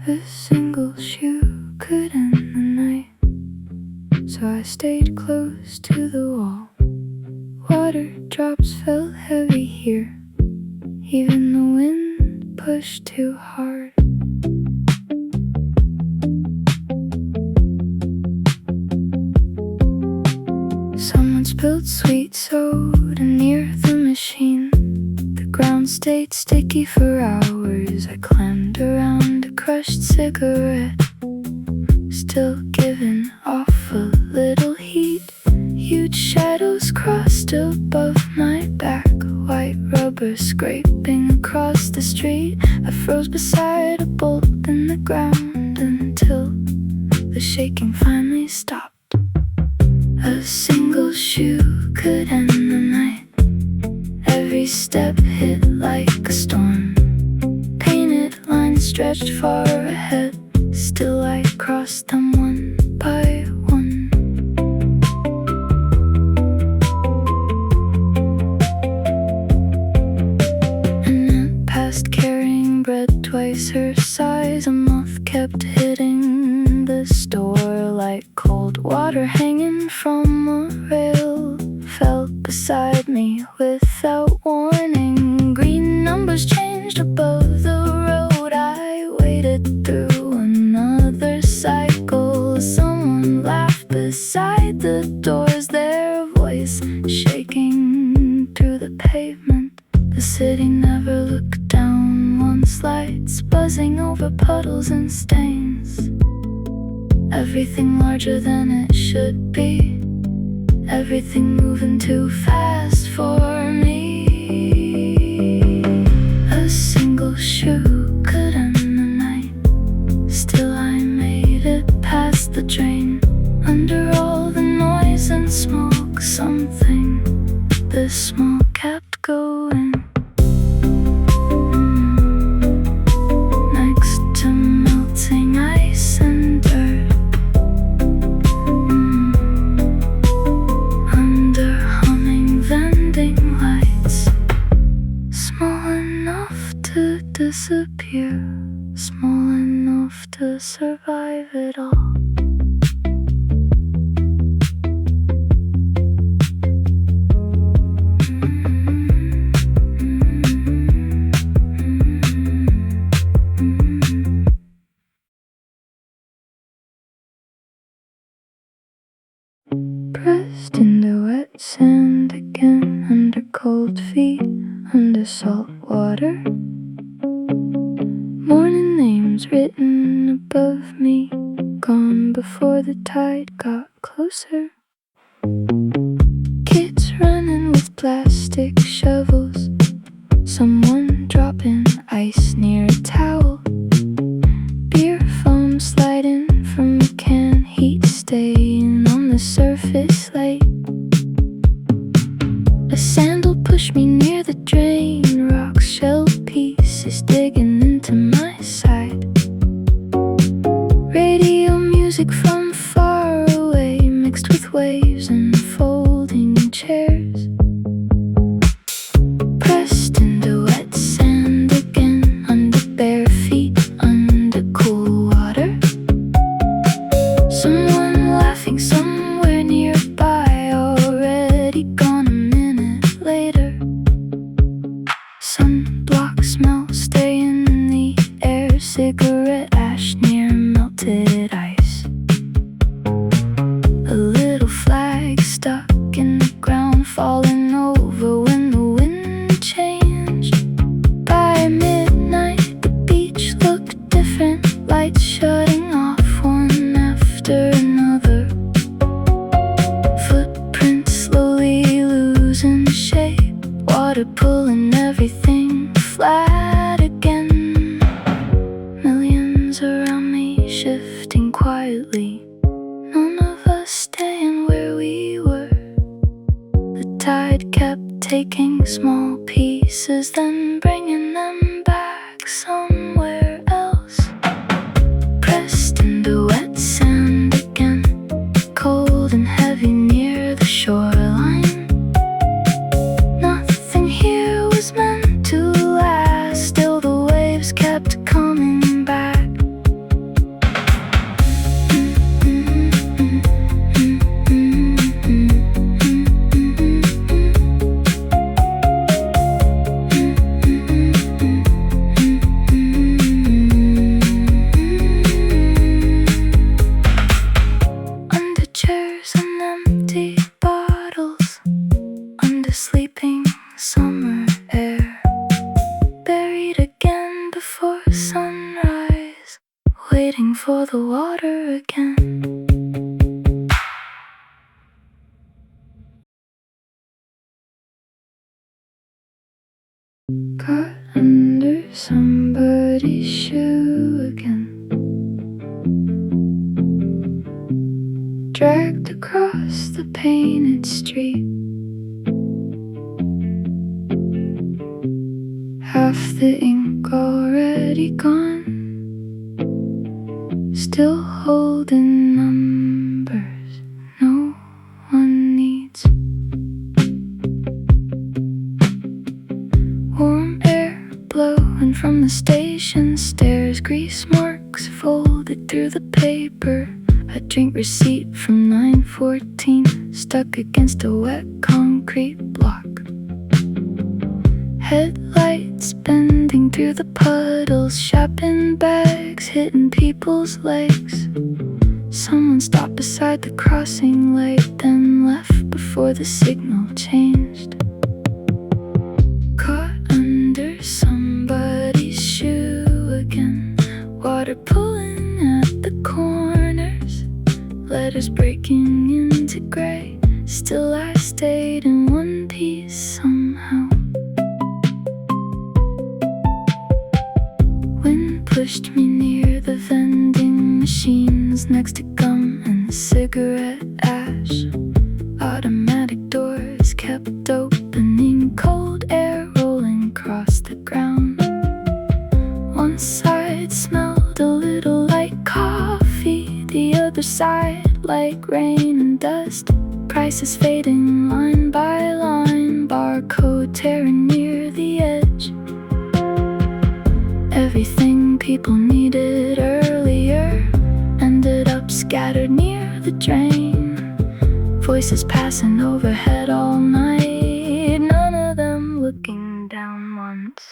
A single shoe could end the night, so I stayed close to the wall. Water drops felt heavy here, even the wind pushed too hard. Someone spilled sweet soda near the machine. The ground stayed sticky for hours. I climbed around a crushed cigarette, still giving off a little heat. Huge shadows crossed above my back, white rubber scraping across the street. I froze beside a bolt in the ground until the shaking finally stopped. A single shoe could end the night. Every step hit like a storm. Painted lines stretched far ahead, still I crossed them one by one. And then past carrying bread twice her size. A moth kept hitting the store like cold water hanging from a rail. Fell beside me without warning. Green numbers changed above the road. I waded through another cycle. Someone laughed beside the doors, their voice shaking through the pavement. The city never looked down. Once lights buzzing over puddles and stains. Everything larger than it should be. Everything moving too fast for me. A single shoe could end the night. Still I made it past the train. Under all the noise and smoke, something this small kept going. Next to melting ice and dirt. To disappear, small enough to survive it all. Pressed into wet sand again, under cold feet, under salt water. Morning names written above me, gone before the tide got closer. Kids running with plastic shovels, someone dropping ice near a towel. Beer foam sliding from a can, heat staying on the surface late. A sandal pushed me near the drain, rocks, shell pieces digging into my side. Radio music from far away, mixed with waves and folding chairs. Pressed into wet sand again, under bare feet, under cool water. Someone laughing somewhere nearby, already gone a minute later. Sunblock smell staying in the air, cigarette ash near melted ice. A little flag stuck in the ground, falling over when the wind changed. By midnight the beach looked different, lights shutting off one after another. Footprints slowly losing shape, water pulling everything flat again. Millions around me shifting quietly, none of us staying where we were. The tide kept taking small pieces, then bringing them back somewhere else. Pressed into wet sand again, cold and heavy near the shoreline. Nothing here was meant to last, still the waves kept coming back. waiting for the water again. Caught under somebody's shoe again. Dragged across the painted street. Half the ink already gone, still holding numbers no one needs. Warm air blowing from the station stairs, grease marks folded through the paper. A drink receipt from 9:14 stuck against a wet concrete block. Headlights bending through the puddles, shopping bags hitting people's legs. Someone stopped beside the crossing light, then left before the signal changed. Caught under somebody's shoe again. Water pulling at the corners, letters breaking into gray. Still I stayed in one piece somehow. Wind pushed me near the vending machines, next to gum and cigarette ash. Automatic doors kept opening, cold air rolling across the ground. One side smelled a little like coffee, the other side like rain and dust. Prices fading line by line, barcode tearing near the edge. Everything people needed earlier ended up scattered near the drain. Voices passing overhead all night, none of them looking down once.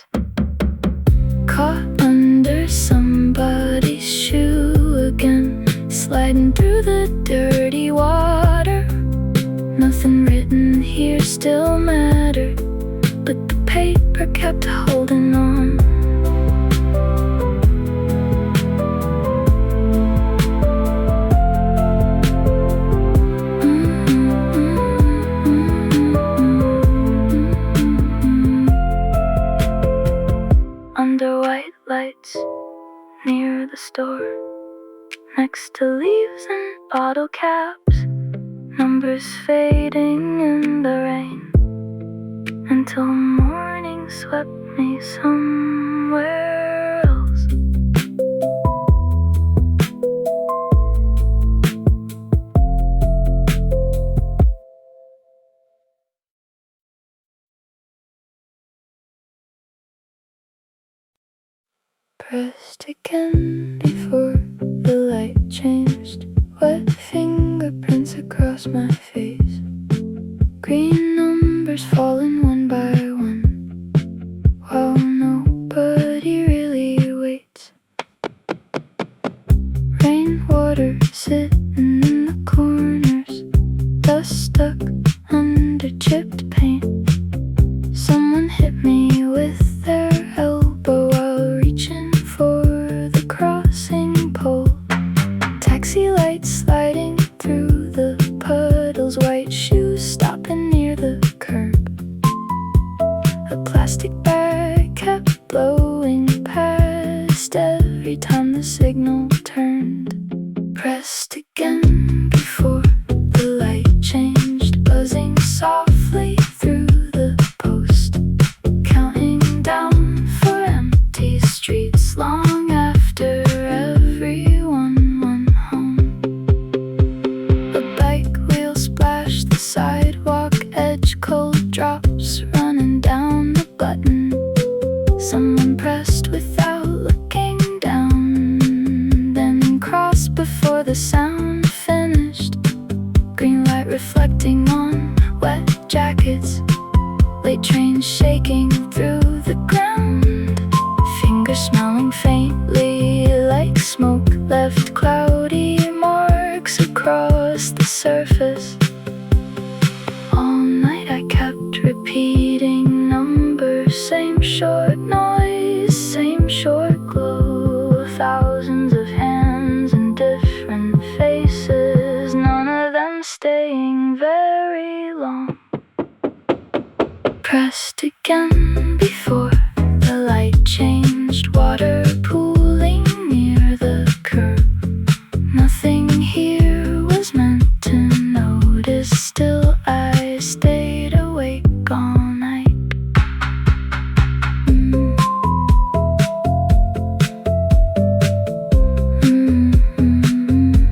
Caught under somebody's shoe again, sliding through the dirty water. Nothing written here still mattered, but the paper kept holding on. Under white lights near the store, next to leaves and bottle caps, numbers fading in the rain, until morning swept me somewhere else. Pressed again before the light changed, wet fingerprints across my face. Green numbers falling one by one, while nobody really waits. Rainwater sitting in the corners, dust stuck under chipped paint. Someone hit me with their elbow while reaching for the crossing pole. Taxi lights sliding through the puddles, white shoes stopping near the curb. A plastic bag kept blowing past every time the signal turned. Pressed again before the light changed, buzzing softly through the post, counting down for empty streets long after everyone went home. A bike wheel splashed the sidewalk edge, cold drops running down the button. Someone pressed without looking down, then crossed before the sound finished. Green light reflecting on wet jackets, late trains shaking through the ground. Fingers smelling faintly like smoke left cloudy marks across the surface. All night I kept repeating numbers, same short noise, same short glow. Thousands of hands again before the light changed. Water pooling near the curb. Nothing here was meant to notice. Still I stayed awake all night.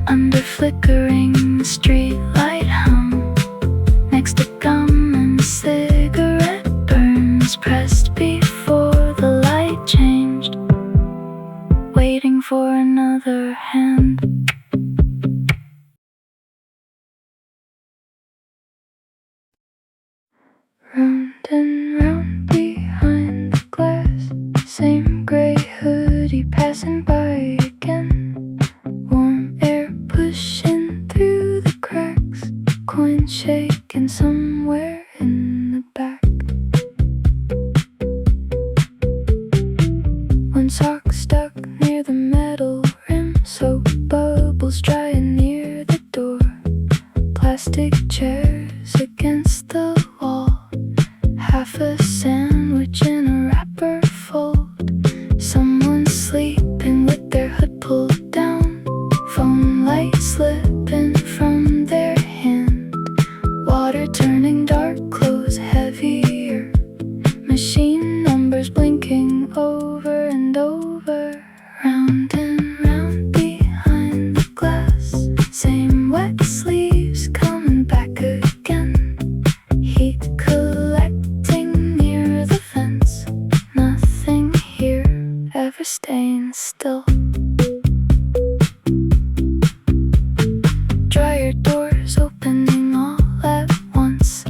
Under flickering street light hum, next to gum and cigarette burns, pressed before the light changed, waiting for another hand. Round and round behind the glass, same gray hoodie passing by again. Warm air pushing through the cracks, coin shaking somewhere in the back. One sock stuck near the metal rim, soap bubbles drying near the door. Plastic chairs against the wall, half a sandwich in a wrapper fold. Someone sleeping with their hood pulled down, phone light slipping from their hand. Water turning dark, clothes heavier, machine numbers blinking over and over. Round and round behind the glass, same wet sleeves coming back again. Heat collecting near the fence, nothing here ever staying still. Dryer doors opening all at once,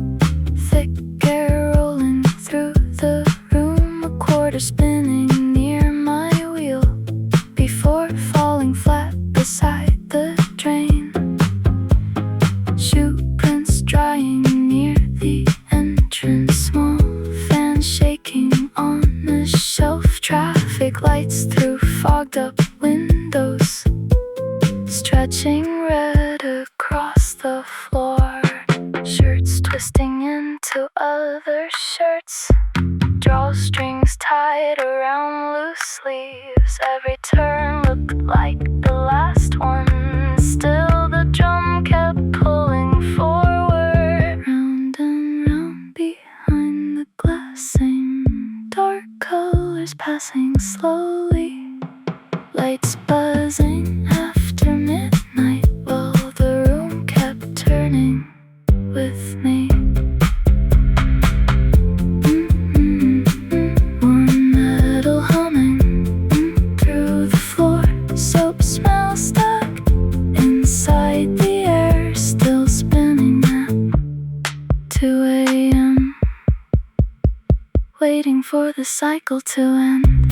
thick air rolling through the room. A quarter spinning near my wheel before falling flat beside the drain. Shoe prints drying near the entrance, small fan shaking on a shelf. Traffic lights through fogged up windows, stretching red across the floor. Shirts twisting into other shirts, drawstrings tied around loose sleeves. Every turn looked like the last one. Still the drum kept pulling forward. Round and round behind the glass, same dark colors passing slowly. Lights buzzing after midnight while the room kept turning with me. Warm metal humming through the floor, soap smell stuck inside the air, still spinning at 2 a.m., waiting for the cycle to end.